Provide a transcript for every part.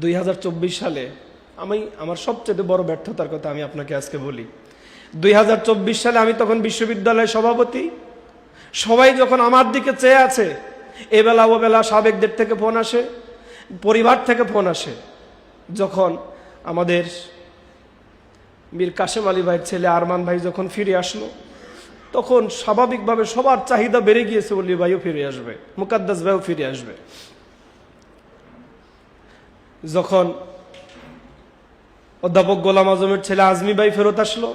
2024 সালে আমি আমার সবচেয়ে বড় ব্যর্থতার কথা আমি আপনাকে আজকে বলি। 2024 সালে আমি তখন বিশ্ববিদ্যালয়ের সভাপতি। সবাই যখন আমার দিকে চেয়ে আছে, এবেলা ওবেলা সাবেকদের থেকে ফোন আসে, পরিবার থেকে ফোন আসে। যখন আমাদের মীর কাশেম আলী ভাইয়ের ছেলে আরমান ভাই যখন ফিরে আসলো, তখন স্বাভাবিকভাবে সবার চাহিদা বেড়ে গিয়েছে, অলি ভাইও ফিরে আসবে, মুকাদ্দাস ভাইও ফিরে আসবে। যখন অধ্যাপক গোলাম আজমের ছেলে আজমি ভাই ফেরত আসলো,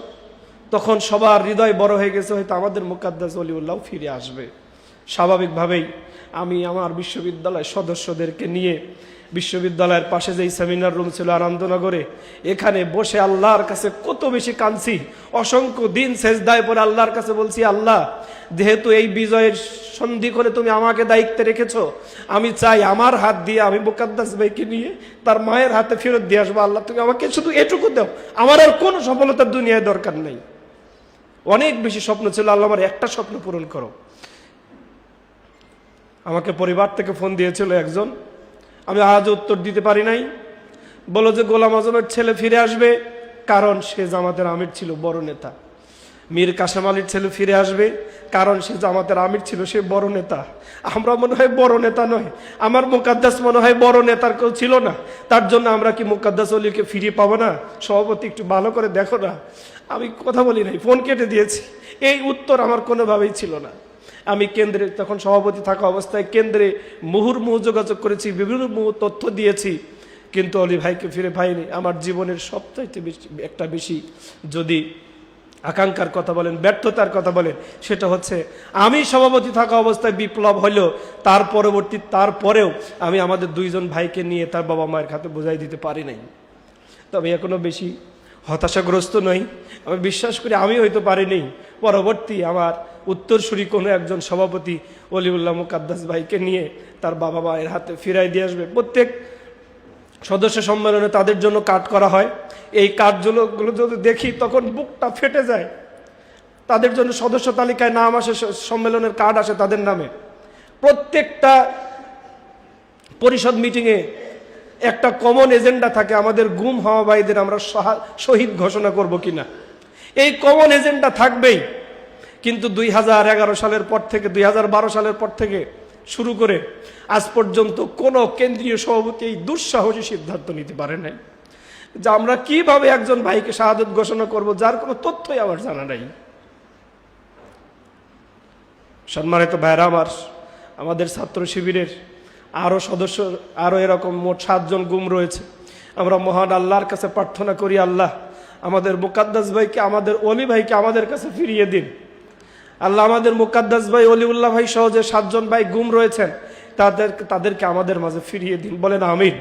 তখন সবার হৃদয় বড় হয়ে গেছে, হয়তো আমাদের মুকাদ্দাস অলিউল্লাহ ফিরে আসবে। স্বাভাবিকভাবেই আমি আমার বিশ্ববিদ্যালয়ের সদস্যদেরকে নিয়ে বিশ্ববিদ্যালয়ের পাশে যেই সেমিনার রুম ছিল আনন্দনগরে, এখানে বসে আল্লাহর কাছে কত বেশি কাঁদছি। অসংখ্য দিন সেজদায় পরে আল্লাহর কাছে বলছি, আল্লাহ, যেহেতু এই বিজয়ের সন্ধি করে তুমি আমাকে দায়িত্বে রেখেছো, আমি চাই আমার হাত দিয়ে আমি মুকাদ্দাস ভাইকে নিয়ে তার মায়ের হাতে ফেরত দিয়ে আসবো। আল্লাহ, তুমি আমাকে শুধু এটুকু দাও, আমার আর কোনো সফলতার দুনিয়ায় দরকার নেই। অনেক বেশি স্বপ্ন ছিল, আল্লাহ আমার একটা স্বপ্ন পূরণ করো। আমাকে পরিবার থেকে ফোন দিয়েছিল একজন, আমি আজ উত্তর দিতে পারি নাই। বলো যে গোলাম আজমের ছেলে ফিরে আসবে, কারণ সে জামাতের আমির ছিল, বড় নেতা। মীর কাশেম আলীর ছেলে ফিরে আসবে, কারণ সে জামাতের আমির ছিল, সে বড় নেতা। আমরা মনে হয় বড় নেতা নয়, আমার মুকাদ্দাস মনে হয় বড় নেতার কেউ ছিল না, তার জন্য আমরা কি মুকাদ্দাস অলিকে ফিরিয়ে পাবো না? সভাপতি, একটু ভালো করে দেখো না। আমি কথা বলি নাই, ফোন কেটে দিয়েছি। এই উত্তর আমার কোনোভাবেই ছিল না। আমি কেন্দ্রে তখন সভাপতি থাকা অবস্থায় কেন্দ্রে মুহুর্মুহু যোগাযোগ করেছি, বিভিন্ন তথ্য দিয়েছি, কিন্তু অলি ভাইকে ফিরে পাইনি। আমার জীবনের সবচাইতে বেশি যদি আকাঙ্ক্ষার কথা বলেন, ব্যর্থতার কথা বলেন, সেটা হচ্ছে আমি সভাপতি থাকা অবস্থায় বিপ্লব হলো, তারপরেও আমি আমাদের দুইজন ভাইকে নিয়ে তার বাবা মায়ের খাতে বোঝাই দিতে পারি নাই। তবে এখনো বেশি হতাশাগ্রস্ত নই। আমি বিশ্বাস করি আমি হয়তো পারিনি, পরবর্তী আমার উত্তরসূরি কোনো একজন সভাপতি অলিউল্লাহ মুকাদ্দাস ভাইকে নিয়ে তার বাবা মায়ের হাতে ফিরাই দিয়ে আসবে। প্রত্যেক সদস্য সম্মেলনে তাদের জন্য কার্ড করা হয়। এই কার্ডগুলো যদি দেখি তখন বুকটা ফেটে যায়। তাদের জন্য সদস্য তালিকায় নাম আসে, সম্মেলনের কার্ড আসে তাদের নামে। প্রত্যেকটা পরিষদ মিটিংয়ে একটা কমন এজেন্ডা থাকে, আমাদের গুম হওয়া ভাইদের আমরা শহীদ ঘোষণা করব কিনা। এই কমন এজেন্ডা থাকবেই। কিন্তু 2011 সালের পর থেকে 2012 সালের পর থেকে শুরু করে আজ পর্যন্ত কোন কেন্দ্রীয় সভাপতি এই দুঃসাহসী সিদ্ধান্ত নিতে পারে নাই যে আমরা কিভাবে একজন ভাইকে শাহাদত ঘোষণা করব, যার কোনো তথ্যই আমার জানা নাই। সম্মানিত ভাইরা আমার, আমাদের ছাত্র শিবিরের আরো সদস্য, আরো এরকম মোট 7 জন গুম রয়েছে। আমরা মহান আল্লাহর কাছে প্রার্থনা করি, আল্লাহ আমাদের মুকাদ্দাস ভাইকে, আমাদের অলি ভাইকে আমাদের কাছে ফিরিয়ে দিন। আল্লাহ আমাদের মুকাদ্দাস ভাই, অলিউল্লাহ ভাই সহ যে 7 জন ভাই গুম রয়েছেন, তাদেরকে আমাদের মাঝে ফিরিয়ে দিন। বলেন আমিন।